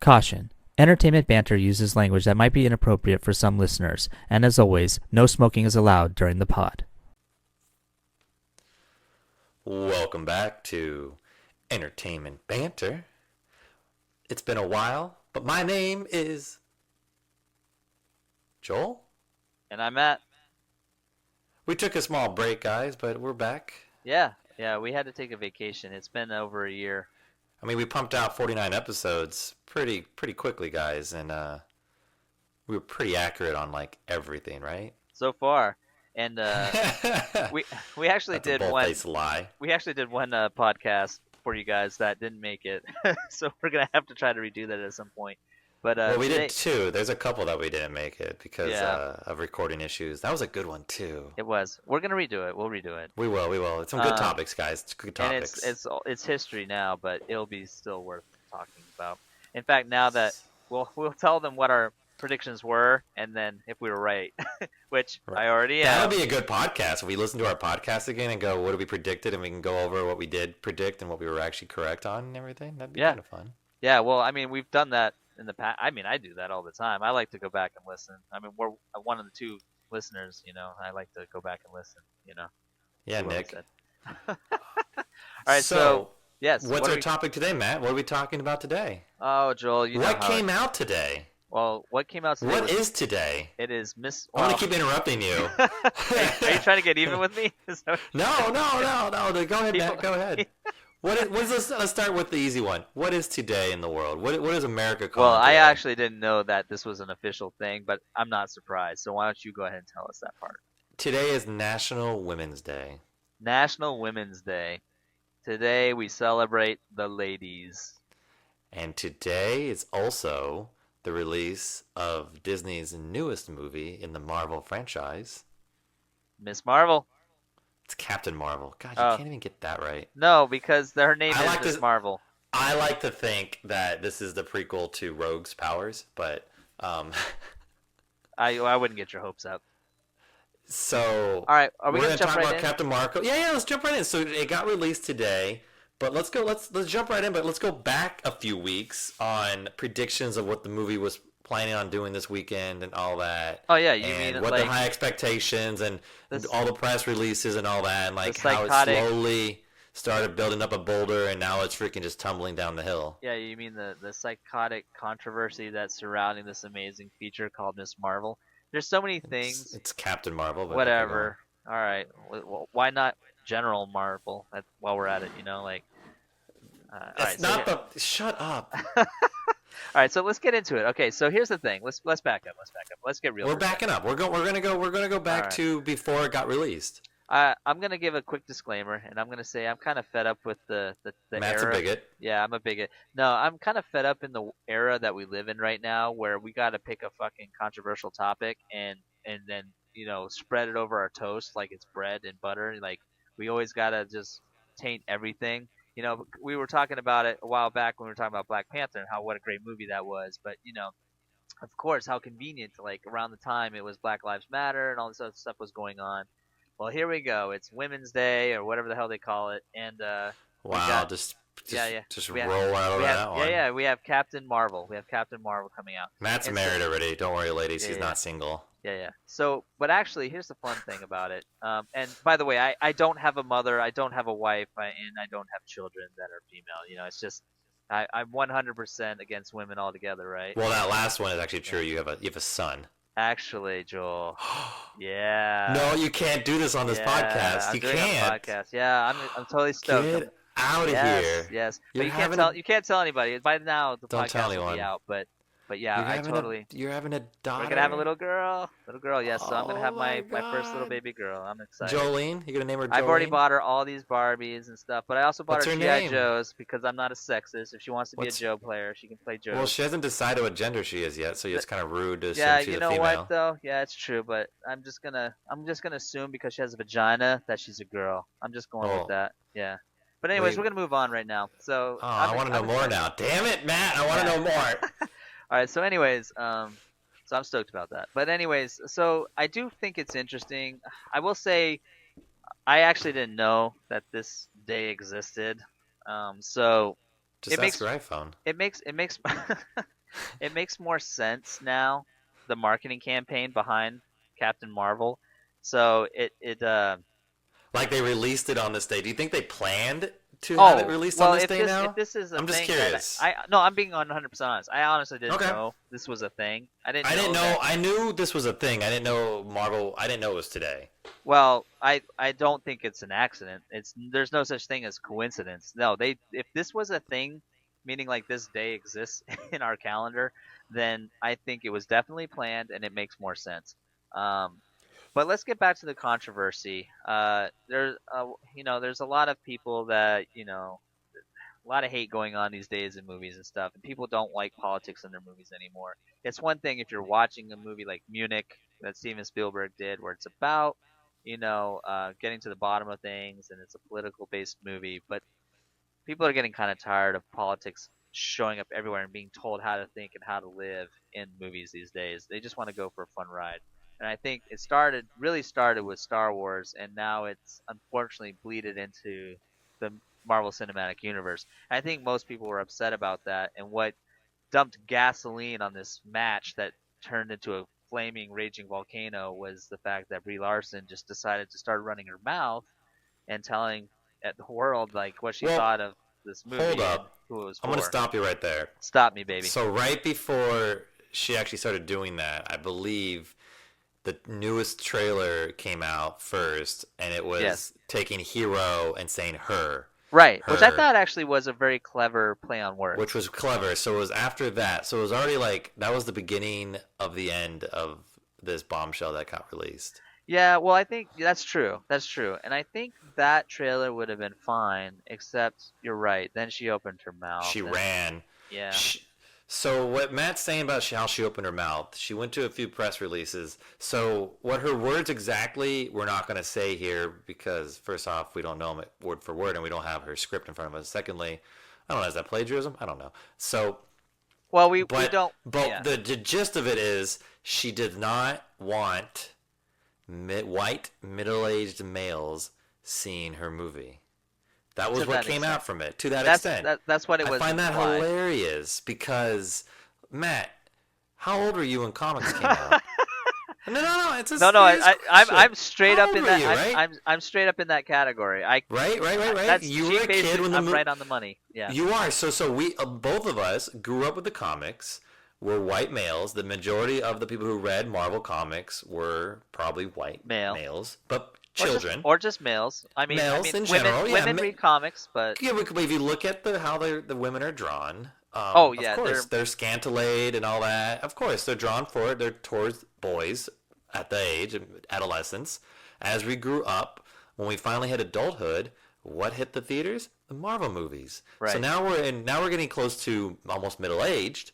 Caution. Entertainment banter uses language that might be inappropriate for some listeners, and as always, no smoking is allowed during the pod. Welcome back to Entertainment Banter. It's been a while, but my name is Joel. And I'm Matt. We took a small break, guys, but we're back. Yeah, we had to take a vacation. It's been over a year. I mean, we pumped out 49 episodes pretty quickly, guys, and we were pretty accurate on like everything, right? So far. And we actually That's a did one. bold-faced lie. We actually did one podcast for you guys that didn't make it, so we're gonna have to try to redo that at some point. But Well, we today, did two. There's a couple that we didn't make it because Yeah. of recording issues. That was a good one too. it was. We're gonna redo it. We'll redo it. We will. It's some good Um, topics, guys. It's good And topics. it's history now, but it'll be still worth talking about. In fact, now that we'll tell them what our predictions were, and then if we were right, which Right. I already That am. would be a good podcast. If we listen to our podcast again and go, what did we predicted? And we can go over what we did predict and what we were actually correct on and everything. That'd be Yeah. kind of fun. Yeah, well, I mean, we've done that in the past. I mean, I do that all the time. I like to go back and listen. I mean, we're one of the two listeners, I like to go back and listen, Yeah, see what we Nick. said. All right, so yes. what's what our are we- topic today, Matt? What are we talking about today? Oh, Joel, you know What how came out today? Well, what came out today? What was- is today? It is Miss. I want to keep interrupting you. Are you trying to get even with me? Is that- No. Go ahead, People- Matt. Go ahead. Let's start with the easy one. What is today in the world? What is America calling Well, I today? actually didn't know that this was an official thing, but I'm not surprised. So why don't you go ahead and tell us that part? Today is National Women's Day. National Women's Day. Today we celebrate the ladies. And today is also the release of Disney's newest movie in the Marvel franchise. Miss Marvel. It's Captain Marvel. God, you Oh. can't even get that right. No, because her name I is like Miss this- Marvel. I like to think that this is the prequel to Rogue's Powers, but I wouldn't get your hopes up. so All right, are we we're gonna gonna jump talk right about in? Captain Marvel. Yeah, let's jump right in. So it got released today, but let's jump right in. But let's go back a few weeks on predictions of what the movie was planning on doing this weekend and all that. Oh yeah, you and mean what like the high expectations and this- all the press releases and all that, and like The how it psychotic- slowly started building up a boulder and now it's freaking just tumbling down the hill. yeah, you mean the psychotic controversy that's surrounding this amazing feature called Miss Marvel? There's so many things. It's Captain Marvel. But Whatever. All right. Well, why not General Marvel? While we're at it, like. All It's right, not the. Shut up. All right, so let's get into it. Okay, so here's the thing. Let's back up. Let's get real. We're for a second. backing up. We're gonna go back Alright. to before it got released. I'm gonna give a quick disclaimer, and I'm gonna say I'm kind of fed up with the Matt's era. a bigot. Yeah, I'm a bigot. No, I'm kind of fed up in the era that we live in right now, where we got to pick a fucking controversial topic and then spread it over our toast like it's bread and butter. Like we always gotta just taint everything. We were talking about it a while back when we were talking about Black Panther and what a great movie that was. But of course, how convenient. Like around the time it was Black Lives Matter and all this other stuff was going on. Well, here we go. It's Women's Day or whatever the hell they call it, and Wow, got- just yeah. just We have- roll right over we have, that one. yeah, we have Captain Marvel. We have Captain Marvel coming out. Matt's And married already. Don't worry, ladies. Yeah, He's yeah. not single. Yeah. So, but actually, here's the fun thing about it. And by the way, I don't have a mother, I don't have a wife, and I don't have children that are female. It's just I'm 100% against women altogether, right? Well, that last one is actually true. You have a son. Actually, Joel. Yeah. No, you can't do this on this Yeah, podcast. I'm You doing it on the can't. podcast. Yeah, I'm totally stoked. Get out of yes, here. Yes. You're But having you can't tell anybody. By now the Don't podcast tell will anyone. be out. But yeah, I totally. You're having a daughter. We're gonna have a little girl. Yes. So I'm gonna have Oh my my first little God. baby girl. I'm excited. Jolene. You're gonna name her Jolene. I've already bought her all these Barbies and stuff, but I also bought What's her her GI name? Joes because I'm not a sexist. If she wants to be What's- a Joe player, she can play Joe. Well, she hasn't decided what gender she is yet, so it's kind of rude to assume yeah, she's you a know female. what though? Yeah, it's true, but I'm just gonna assume because she has a vagina that she's a girl. I'm just going Oh. with that. Yeah. But anyways, Wait. we're gonna move on right now. So Oh, I want to know more now. Damn it, Matt! I want to Yeah. know more. All right. So anyways, so I'm stoked about that. But anyways, so I do think it's interesting. I will say, I actually didn't know that this day existed. So Just It ask makes your iPhone. it makes it makes more sense now, the marketing campaign behind Captain Marvel. So it. Like they released it on this day. Do you think they planned to have it Oh, released on well, this if day this now? this is a I'm just thing that curious. I no, I'm being 100% honest. I honestly didn't Okay. know this was a thing. I didn't I didn't know know. that. I knew this was a thing. I didn't know Marvel. I didn't know it was today. Well, I don't think it's an accident. There's no such thing as coincidence. No, they if this was a thing, meaning like this day exists in our calendar, then I think it was definitely planned and it makes more sense. Um, but let's get back to the controversy. There's a lot of people that a lot of hate going on these days in movies and stuff, and people don't like politics in their movies anymore. It's one thing if you're watching a movie like Munich that Steven Spielberg did, where it's about, getting to the bottom of things and it's a political based movie, but people are getting kind of tired of politics showing up everywhere and being told how to think and how to live in movies these days. They just want to go for a fun ride. And I think really started with Star Wars, and now it's unfortunately bleeded into the Marvel Cinematic Universe. I think most people were upset about that, and what dumped gasoline on this match that turned into a flaming, raging volcano was the fact that Brie Larson just decided to start running her mouth and telling at the world like what she Well, thought of this hold movie and up. who it was I'm gonna for. stop you right there. Stop me, baby. So right before she actually started doing that, I believe the newest trailer came out first, and it Yes. was taking hero and saying her, Right, which I her, thought actually was a very clever play on which words. was clever. So it was after that. So it was already like that was the beginning of the end of this bombshell that got released. Yeah, well, I think that's true. That's true. And I think that trailer would have been fine, except you're right. Then she opened her mouth She and ran. yeah. She, so what Matt's saying about how she opened her mouth, she went to a few press releases. So what her words exactly, we're not going to say here because first off, we don't know them word for word, and we don't have her script in front of us. Secondly, I don't know, is that plagiarism? I don't know. So, Well, we but don't but yeah. the gist of it is she did not want white middle-aged males seeing her movie. That To was what that came extent. out from it. To that That's extent, that's what it I was find that implied. hilarious because Matt, how old were you when comics came out? No. It's a No, no, serious I'm question. straight How up old in were that. you, right? I'm straight up in that category. Right. That's You she were a kid basically. when the I'm movie. right on the money. Yeah, You are so we both of us grew up with the comics. We're white males. The majority of the people who read Marvel comics were probably white male males, but or just children, or just males. I mean, males in women general. Yeah, women read comics, but yeah, if you look at how the women are drawn, oh of yeah, course they're scantilated and all that. Of course they're drawn for it. They're towards boys at the age of adolescence. As we grew up, when we finally hit adulthood, what hit the theaters? The Marvel movies. So right. now we're getting close to almost middle aged.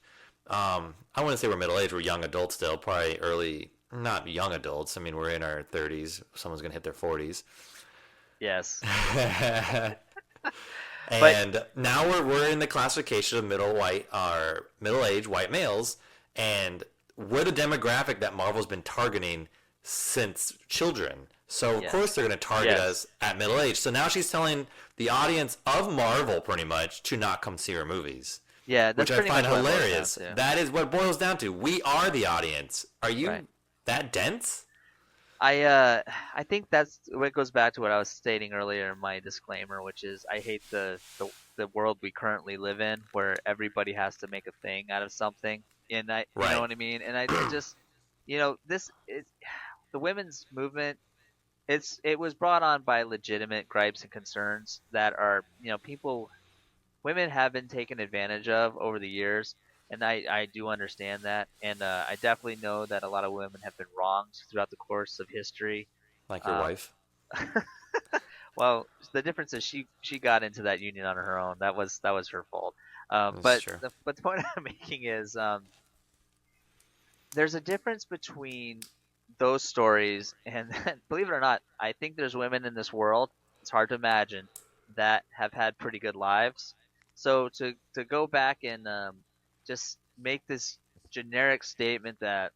I wouldn't say we're middle aged. We're young adults still, probably early. Not young adults. I mean, we're in our 30s. Someone's gonna hit their 40s. Yes, but And now we're in the classification of middle aged white males, and we're the demographic that Marvel's been targeting since children. So of yes, course they're going to target yes, us at middle age. So now she's telling the audience of Marvel pretty much to not come see her movies, yeah. That's which I pretty find much what it boils hilarious. down to. That is what it boils down to. We are the audience. Are Right. you that dense? I think that's what goes back to what I was stating earlier in my disclaimer, which is I hate the world we currently live in, where everybody has to make a thing out of something, and you know Right. what I mean. And I just, this is the women's movement. It was brought on by legitimate gripes and concerns that are, women have been taken advantage of over the years, and I do understand that, and I definitely know that a lot of women have been wronged throughout the course of history. Like your Um, wife? well, the difference is she got into that union on her own. That was her fault. That's But true. the point I'm making is there's a difference between those stories and believe it or not, I think there's women in this world. It's hard to imagine that have had pretty good lives. So to go back and just make this generic statement that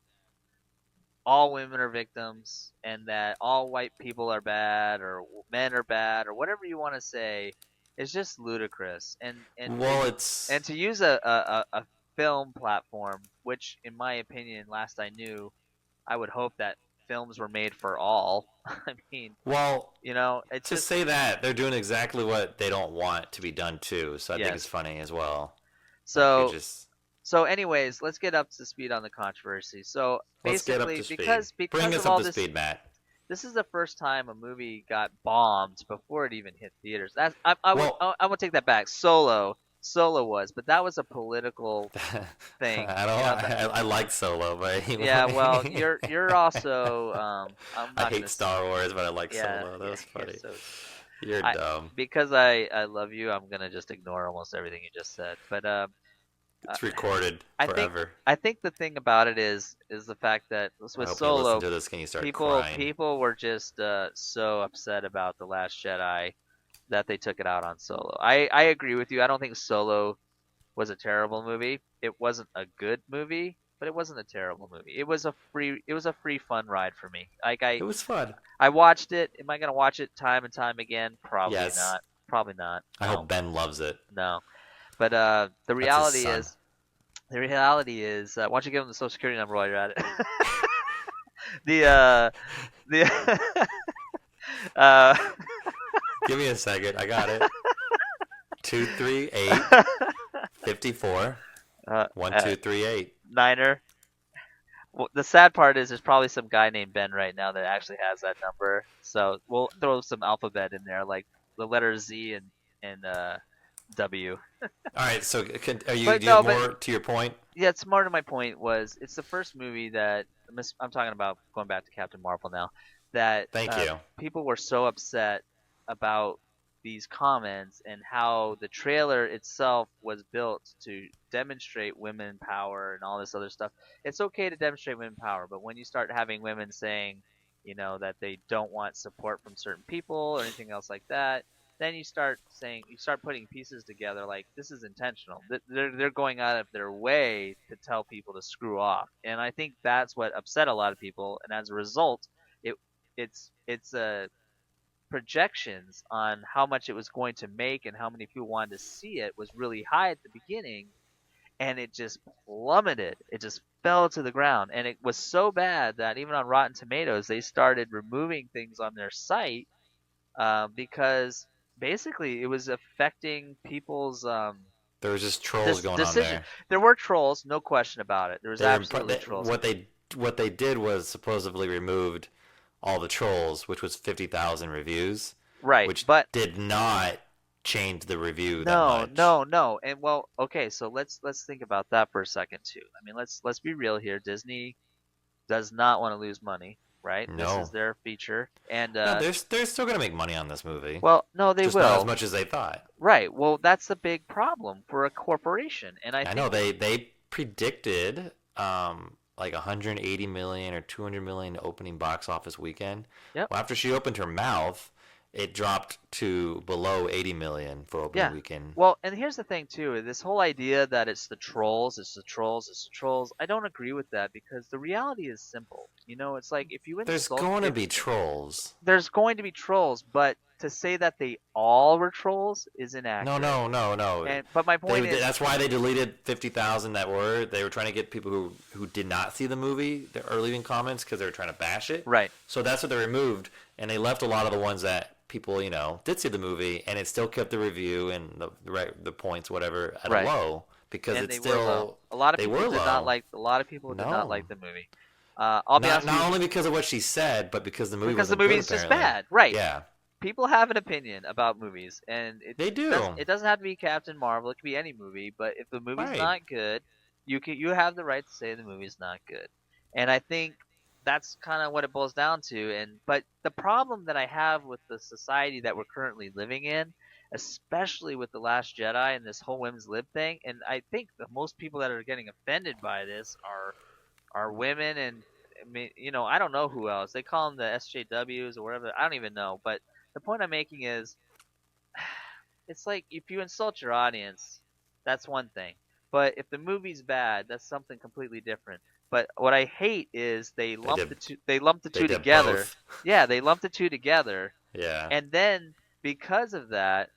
all women are victims and that all white people are bad or men are bad or whatever you want to say, It's just ludicrous, and Well, it's and to use a film platform, which in my opinion, last I knew, I would hope that films were made for all. I mean, well it's to just say that they're doing exactly what they don't want to be done too. So I think it's yes. funny as well. Like they So just so anyways, let's get up to speed on the controversy. So let's get up basically, to speed. Bring because of us up all to this, speed, Matt. this is the first time a movie got bombed before it even hit theaters. I would Well, I would take that back. Solo was, but that was a political thing. I don't. You know that. I like Solo, but Yeah, well, anyway. you're also I'm I not hate gonna Star Wars, but I like yeah, Solo. That yeah, was you're funny. so You're I dumb. because I love you, I'm gonna just ignore almost everything you just said. But uh, It's recorded I think forever. I think the thing about it is the fact that I with hope you listen Solo, to this and you start people crying. people were just so upset about the Last Jedi that they took it out on Solo. I agree with you. I don't think Solo was a terrible movie. It wasn't a good movie, but it wasn't a terrible movie. It was a free fun ride for me. Like It was fun. I watched it. Am I gonna watch it time and time again? Probably Yes. not. Probably not. I No. hope Ben loves it. No. But the That's his reality son. is, why don't you give him the social security number while you're at it? The uh, Give me a second. I got it. 238 54 uh, 1238. Niner. Well, the sad part is there's probably some guy named Ben right now that actually has that number. So we'll throw some alphabet in there, like the letter Z and W. All right. So, are you? But Do you have no, more to your point? Yeah, it's more to my point was it's the first movie that I'm talking about going back to Captain Marvel now that Thank you. people were so upset about these comments and how the trailer itself was built to demonstrate women power and all this other stuff. It's okay to demonstrate women power, but when you start having women saying, that they don't want support from certain people or anything else like that, then you start putting pieces together like this is intentional. They're going out of their way to tell people to screw off, and I think that's what upset a lot of people. And as a result, it's projections on how much it was going to make and how many people wanted to see it was really high at the beginning, and it just plummeted. It just fell to the ground, and it was so bad that even on Rotten Tomatoes they started removing things on their site because basically it was affecting people's There was just trolls going on decision. there. There were trolls, no question about it. There was absolutely trolls. What they did was supposedly removed all the trolls, which was 50,000 reviews, Right, which but did not change the review that no, much. no, and well, okay, so let's think about that for a second too. I mean, let's be real here. Disney does not want to lose money, right? No. This is their feature, and No, they're still gonna make money on this movie. well, no, they just will. not as much as they thought. Right. Well, that's the big problem for a corporation, and I think know they predicted like 180 million or 200 million opening box office weekend. Yep. Well, after she opened her mouth, it dropped to below 80 million for opening weekend. Well, and here's the thing too: this whole idea that it's the trolls, I don't agree with that because the reality is simple. It's like if you There's going to be trolls. There's going to be trolls, but to say that they all were trolls is inaccurate. No. But my point is that's why they deleted 50,000 that were. They were trying to get people who did not see the movie or leaving comments because they were trying to bash it. Right. So that's what they removed, and they left a lot of the ones that people did see the movie, and it still kept the review and the points whatever at a low because it's still low. A lot of people did not like the movie. I'll be honest with you. Not only because of what she said, but because the movie because the movie's just bad, right? Yeah. People have an opinion about movies, and they do. It doesn't have to be Captain Marvel. It could be any movie. But if the movie's not good, you have the right to say the movie's not good. And I think that's kind of what it boils down to. But the problem that I have with the society that we're currently living in, especially with The Last Jedi and this whole women's lib thing, and I think the most people that are getting offended by this are women, and I mean, I don't know who else. They call them the SJWs or whatever. I don't even know, but the point I'm making is, it's like if you insult your audience, that's one thing. But if the movie's bad, that's something completely different. But what I hate is they lump the two together. Both. Yeah, they lumped the two together. Yeah. And then because of that,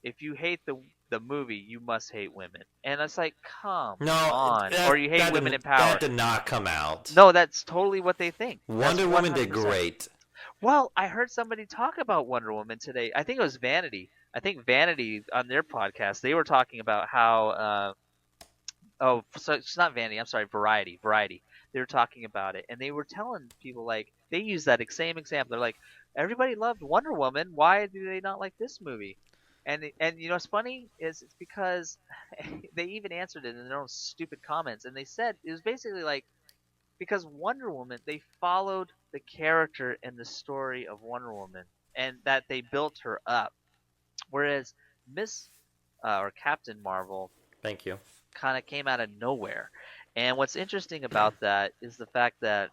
if you hate the movie, you must hate women. And it's like, come No, on. Or you hate women in power. that did not come out. No, that's totally what they think. Wonder That's Woman did 100%. great. Well, I heard somebody talk about Wonder Woman today. I think it was Vanity. I think Vanity on their podcast, they were talking about how oh, so it's not Vanity. I'm sorry, Variety. Variety. They were talking about it, and they were telling people like they use that same example. They're like, everybody loved Wonder Woman. Why do they not like this movie? And you know what's funny is it's because they even answered it in their own stupid comments, and they said it was basically like because Wonder Woman they followed the character and the story of Wonder Woman, and that they built her up, whereas Miss or Captain Marvel Thank you. kind of came out of nowhere. And what's interesting about that is the fact that,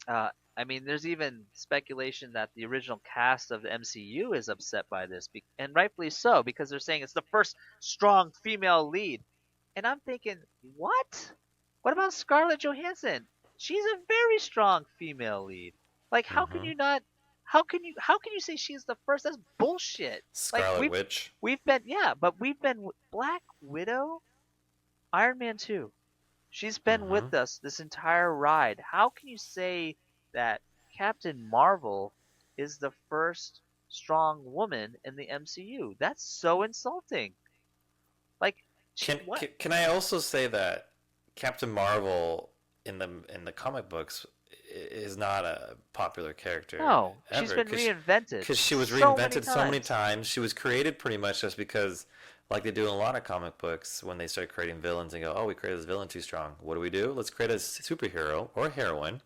I mean, there's even speculation that the original cast of the MCU is upset by this, and rightfully so, because they're saying it's the first strong female lead. And I'm thinking, what? What about Scarlett Johansson? She's a very strong female lead. Like, how can you not? How can you say she's the first? That's bullshit. Scarlet Witch. We've been Black Widow, Iron Man 2. She's been with us this entire ride. How can you say that Captain Marvel is the first strong woman in the MCU? That's so insulting. Like, Can I also say that Captain Marvel in the comic books is not a popular character? No, ever, she's been reinvented. Because she was so reinvented so many times. She was created pretty much just because, like they do in a lot of comic books, when they start creating villains and go, oh, we created this villain too strong. What do? Let's create a superhero or heroine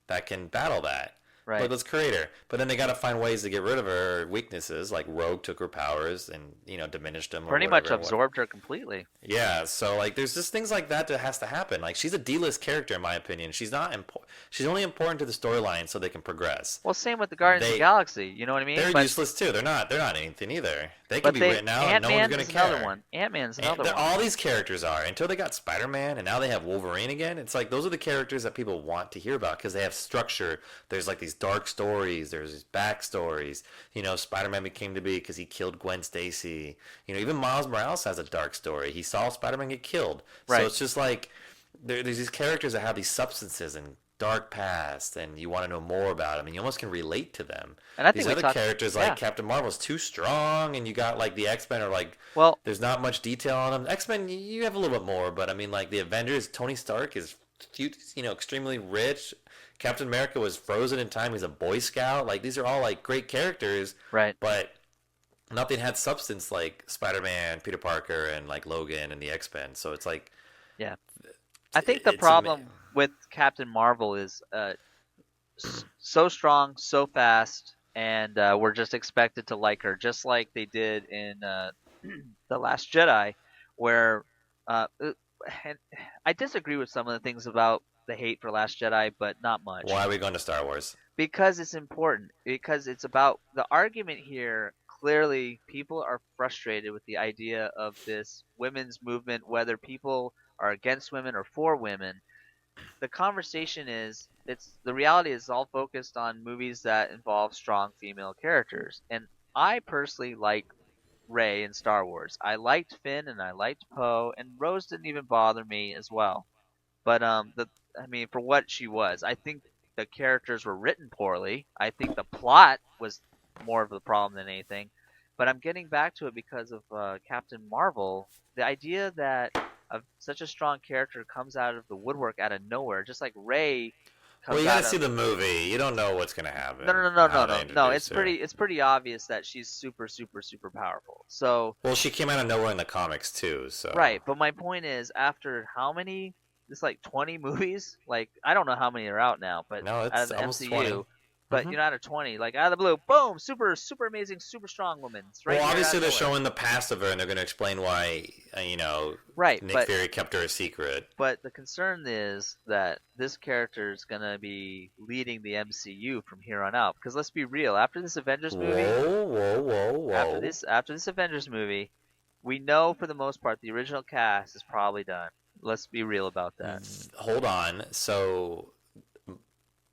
that can battle that. Right. Like, let's create her. But then they got to find ways to get rid of her weaknesses. Like Rogue took her powers and, diminished them. Pretty much absorbed her completely. Yeah, so like there's just things like that has to happen. Like she's a D-list character in my opinion. She's not important. She's only important to the storyline so they can progress. Well, same with the Guardians of the Galaxy. You know what I mean? They're useless too. They're not anything either. They can be written out and no one's going to care. Another one. Ant-Man's another one. All these characters are until they got Spider-Man and now they have Wolverine again. It's like those are the characters that people want to hear about because they have structure. There's like these dark stories. There's these backstories. Spider-Man became to be because he killed Gwen Stacy. Even Miles Morales has a dark story. He saw Spider-Man get killed. Right. So it's just like there's these characters that have these substances and dark past, and you want to know more about them, and you almost can relate to them. And I think these other characters like Captain Marvel's too strong, and you got like the X-Men are like, well, there's not much detail on them. X-Men, you have a little bit more, but I mean, like the Avengers, Tony Stark is, extremely rich. Captain America was frozen in time. He's a Boy Scout. Like these are all like great characters, right? But nothing had substance like Spider-Man, Peter Parker, and like Logan and the X-Men. So it's like, yeah, I think the problem with Captain Marvel is so strong, so fast, and we're just expected to like her, just like they did in The Last Jedi, where and I disagree with some of the things about the hate for Last Jedi, but not much. Why are we going to Star Wars? Because it's important. Because it's about the argument here. Clearly, people are frustrated with the idea of this women's movement, whether people are against women or for women. The conversation is, the reality is all focused on movies that involve strong female characters. And I personally like Rey in Star Wars. I liked Finn and I liked Poe, and Rose didn't even bother me as well. But for what she was, I think the characters were written poorly. I think the plot was more of the problem than anything. But I'm getting back to it because of Captain Marvel. The idea that such a strong character comes out of the woodwork out of nowhere, just like Rey. Well, you gotta see the movie. You don't know what's gonna happen. No. It's pretty obvious that she's super, super, super powerful. So. Well, she came out of nowhere in the comics too. So. Right, but my point is, after how many? It's like 20 movies. Like I don't know how many are out now, but no, it's out of the almost MCU. 20. But out of 20, like out of the blue, boom, super, super amazing, super strong woman. Well, obviously they're showing the past of her, and they're going to explain why, Nick Fury kept her a secret. But the concern is that this character is going to be leading the MCU from here on out. Because let's be real, after this Avengers movie, whoa. After this Avengers movie, we know for the most part the original cast is probably done. Let's be real about that. Hold on, so.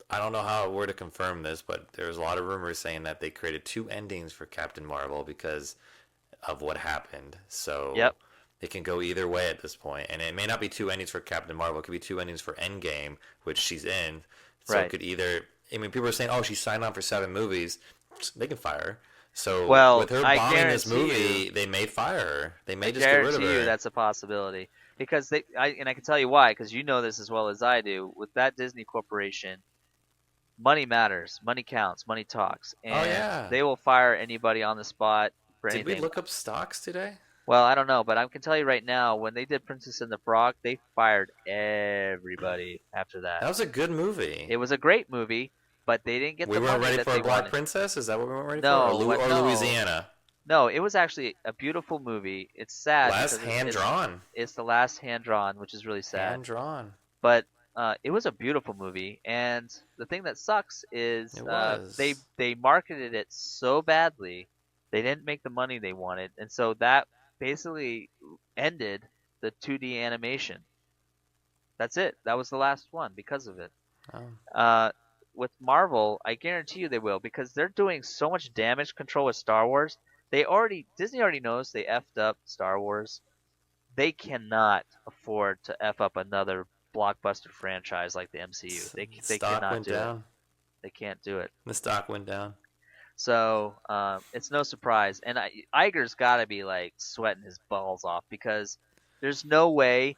I don't know where to confirm this, but there's a lot of rumors saying that they created 2 endings for Captain Marvel because of what happened. So Yep. it can go either way at this point, and it may not be two endings for Captain Marvel. It could be two endings for Endgame, which she's in. So it Right. could either. I mean, people are saying, "Oh, she signed on for 7 movies." They can fire her. So Well, with her I bombing this guarantee movie, you, they may fire her. They I may just get rid of guarantee you her. that's a possibility because I can tell you why, because you know this as well as I do. With that Disney Corporation, money matters, money counts, money talks, Oh and yeah. they will fire anybody on the spot for Did we anything. look up stocks today? Well, I don't know, but I can tell you right now, when they did Princess and the Frog, they fired everybody after that. That was a good movie. It was a great movie, but they didn't get We the weren't money ready that for they a Black wanted. Princess. Is that what we weren't ready for? No, what? Or No, Louisiana? no. It was actually a beautiful movie. It's sad Last because hand drawn. it's the last hand drawn, which is really sad. Hand drawn. But it was a beautiful movie, and the thing that sucks is It was. they marketed it so badly, they didn't make the money they wanted, and so that basically ended the 2D animation. That's it. That was the last one because of it. Oh. With Marvel, I guarantee you they will because they're doing so much damage control with Star Wars. Disney already knows they effed up Star Wars. They cannot afford to f up another blockbuster franchise like the MCU. They Stock cannot went do it. down. They can't do it. The stock went down. So it's no surprise. And Iger's got to be like sweating his balls off because there's no way.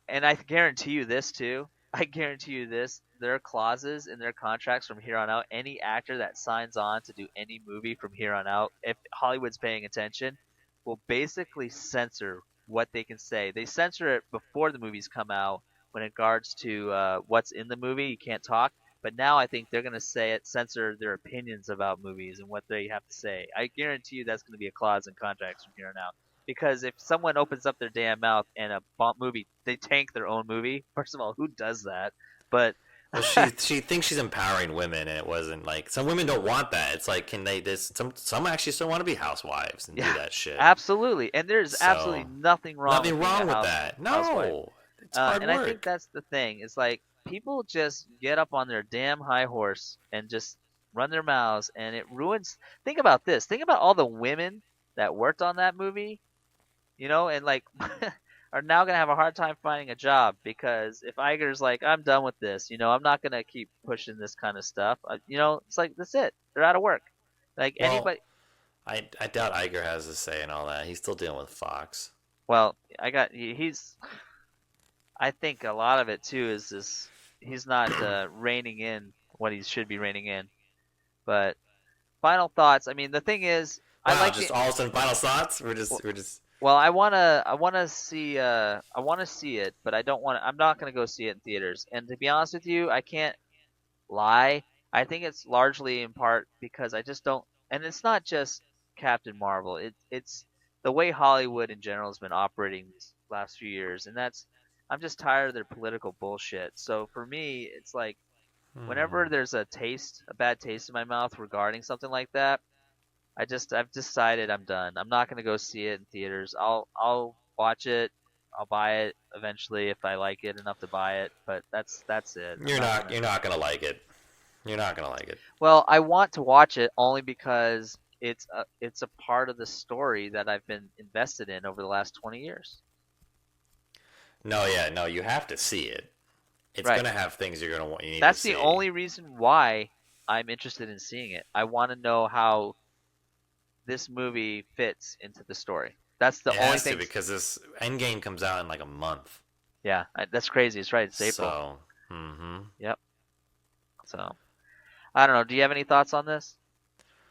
And I guarantee you this too. I guarantee you this. There are clauses in their contracts from here on out. Any actor that signs on to do any movie from here on out, if Hollywood's paying attention, will basically censor what they can say. They censor it before the movies come out when it regards to what's in the movie. You can't talk. But now I think they're going to censor their opinions about movies and what they have to say. I guarantee you that's going to be a clause in contracts from here on out. Because if someone opens up their damn mouth and a bomb movie, they tank their own movie. First of all, who does that? But Well, she thinks she's empowering women, and it wasn't like some women don't want that. It's like, can they? This some actually still want to be housewives and yeah, do that shit. absolutely. And there's So, absolutely nothing wrong. Nothing with being wrong a with that. housewife. No, it's hard And work. I think that's the thing. It's like people just get up on their damn high horse and just run their mouths, and it ruins. Think about this. Think about all the women that worked on that movie, and like are now gonna have a hard time finding a job because if Iger's like, I'm done with this, I'm not gonna keep pushing this kind of stuff. It's like that's it. They're out of work. Like Well, anybody. I doubt Iger has a say in all that. He's still dealing with Fox. Well, he's. I think a lot of it too is this. He's not reining in what he should be reining in. But final thoughts. I mean, the thing is, I Wow, like just the. all of a sudden final thoughts. We're just. Well, I wanna see it, but I'm not gonna go see it in theaters. And to be honest with you, I can't lie. I think it's largely in part because I just don't, and it's not just Captain Marvel. It's the way Hollywood in general has been operating these last few years, and I'm just tired of their political bullshit. So for me, it's like whenever there's a bad taste in my mouth regarding something like that, I've decided I'm done. I'm not gonna go see it in theaters. I'll watch it. I'll buy it eventually if I like it enough to buy it. But that's it. You're not gonna like it. You're not gonna like it. Well, I want to watch it only because it's a part of the story that I've been invested in over the last 20 years. No, yeah, no. You have to see it. It's Right. gonna have things you're gonna want. You need That's to the see. only reason why I'm interested in seeing it. I want to know how this movie fits into the story. That's the It only has to thing. because this Endgame comes out in like a month. Yeah, that's crazy. It's right. It's April. So, mm-hmm. Yep. So, I don't know. Do you have any thoughts on this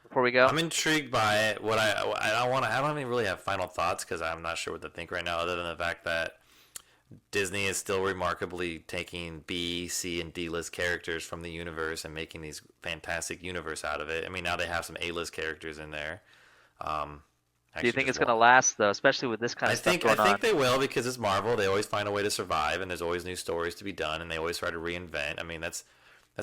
before we go? I'm intrigued by it. What I don't even really have final thoughts because I'm not sure what to think right now, other than the fact that Disney is still remarkably taking B, C, and D list characters from the universe and making these fantastic universe out of it. I mean, now they have some A list characters in there. Do you think it's going to last though, especially with this kind of stuff going I think on? they will because it's Marvel. They always find a way to survive, and there's always new stories to be done, and they always try to reinvent. I mean, that's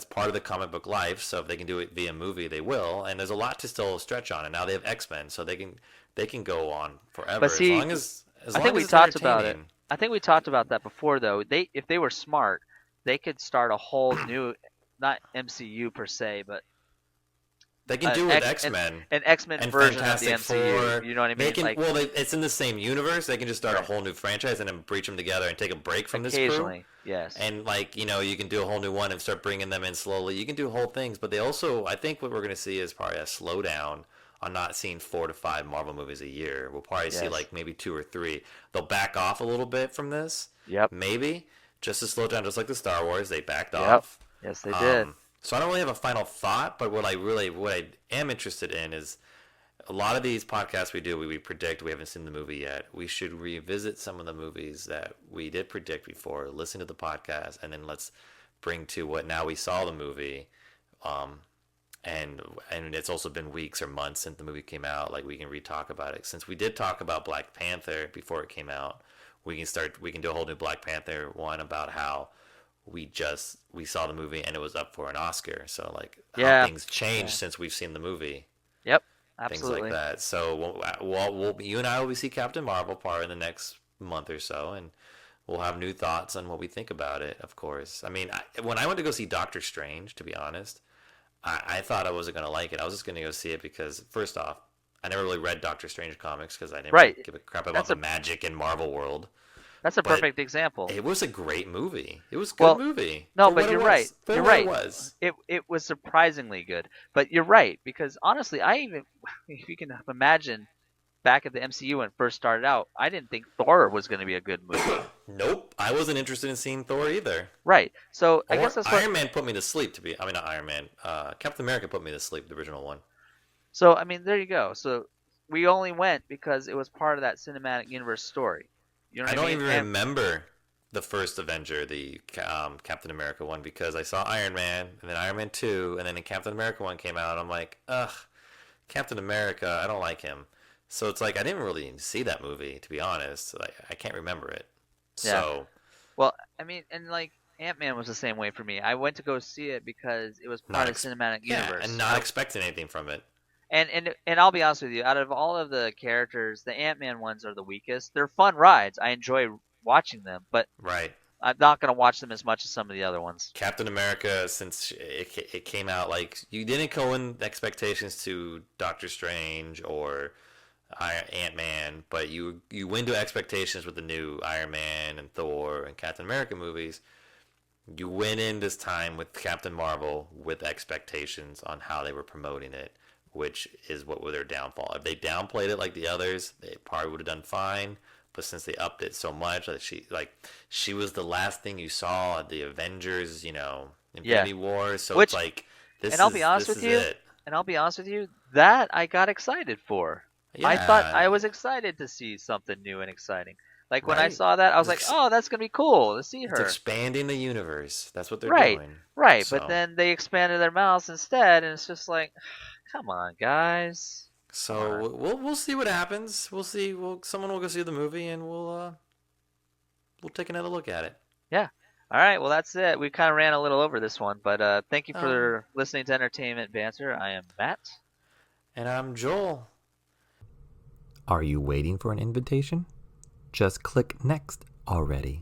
part of the comic book life. So if they can do it via movie, they will. And there's a lot to still stretch on. And now they have X-Men, so they can go on forever But see, as long as I think we it's talked about it. entertaining. I think we talked about that before though. If they were smart, they could start a whole new, not MCU per se, but They can do with X-Men an X-Men and version Fantastic of the MCU. Four. You know what I They mean? can, Like, well, it's in the same universe. They can just start a Right. whole new franchise and then breach them together and take a break from this crew. occasionally, yes. And like, you know, you can do a whole new one and start bringing them in slowly. You can do whole things, but they also, I think what we're going to see is probably a slowdown on not seeing 4 to 5 Marvel movies a year. We'll probably see Yes. like maybe 2 or 3. They'll back off a little bit from this. Yep. Maybe just to slow down, just like the Star Wars, they backed Yep. off. Yes, they did. So I don't really have a final thought, but what I am interested in is a lot of these podcasts we do, we predict, we haven't seen the movie yet. We should revisit some of the movies that we did predict before, listen to the podcast, and then let's bring to what now we saw the movie. And it's also been weeks or months since the movie came out. Like, we can re-talk about it. Since we did talk about Black Panther before it came out, we can do a whole new Black Panther one about how we saw the movie and it was up for an Oscar. So like how things changed since we've seen the movie. Yep. Absolutely. Things like that. So you and I will see Captain Marvel part in the next month or so, and we'll have new thoughts on what we think about it. Of course. I mean, when I went to go see Doctor Strange, to be honest, I thought I wasn't gonna like it. I was just gonna go see it because, first off, I never really read Doctor Strange comics because I didn't really give a crap about the magic in Marvel world. That's a perfect example. It was a great movie. It was a good movie. No, but you're right. You're right. It was surprisingly good. But you're right, because honestly, if you can imagine back at the MCU when it first started out, I didn't think Thor was going to be a good movie. Nope. I wasn't interested in seeing Thor either. Right. So I guess that's Iron Man put me to sleep, not Iron Man. Captain America put me to sleep, the original one. So, I mean, there you go. So we only went because it was part of that cinematic universe story. You know I don't even remember the first Avenger, the Captain America one, because I saw Iron Man, and then Iron Man 2, and then the Captain America one came out, and I'm like, ugh, Captain America, I don't like him. So it's like, I didn't really see that movie, to be honest. Like, I can't remember it. So. Well, I mean, and like, Ant-Man was the same way for me. I went to go see it because it was part of the cinematic universe. And not expecting anything from it. And I'll be honest with you, out of all of the characters, the Ant-Man ones are the weakest. They're fun rides. I enjoy watching them, but I'm not going to watch them as much as some of the other ones. Captain America, since it came out, like, you didn't go in expectations to Doctor Strange or Ant-Man, but you went to expectations with the new Iron Man and Thor and Captain America movies. You went in this time with Captain Marvel with expectations on how they were promoting it, which is what were their downfall. If they downplayed it like the others, they probably would have done fine. But since they upped it so much, that she was the last thing you saw at the Avengers, Infinity War. So it's like this. And I'll be honest with you, that I got excited for. Yeah. I thought I was excited to see something new and exciting. Like when I saw that, I was like, "Oh, that's gonna be cool to see her." It's expanding the universe. That's what they're doing. Right. So. But then they expanded their mouths instead, and it's just like, come on, guys. So we'll see what happens. We'll see. Someone will go see the movie, and we'll take another look at it. Yeah. All right. Well, that's it. We kind of ran a little over this one, but thank you for listening to Entertainment Banter. I am Matt, and I'm Joel. Are you waiting for an invitation? Just click next already.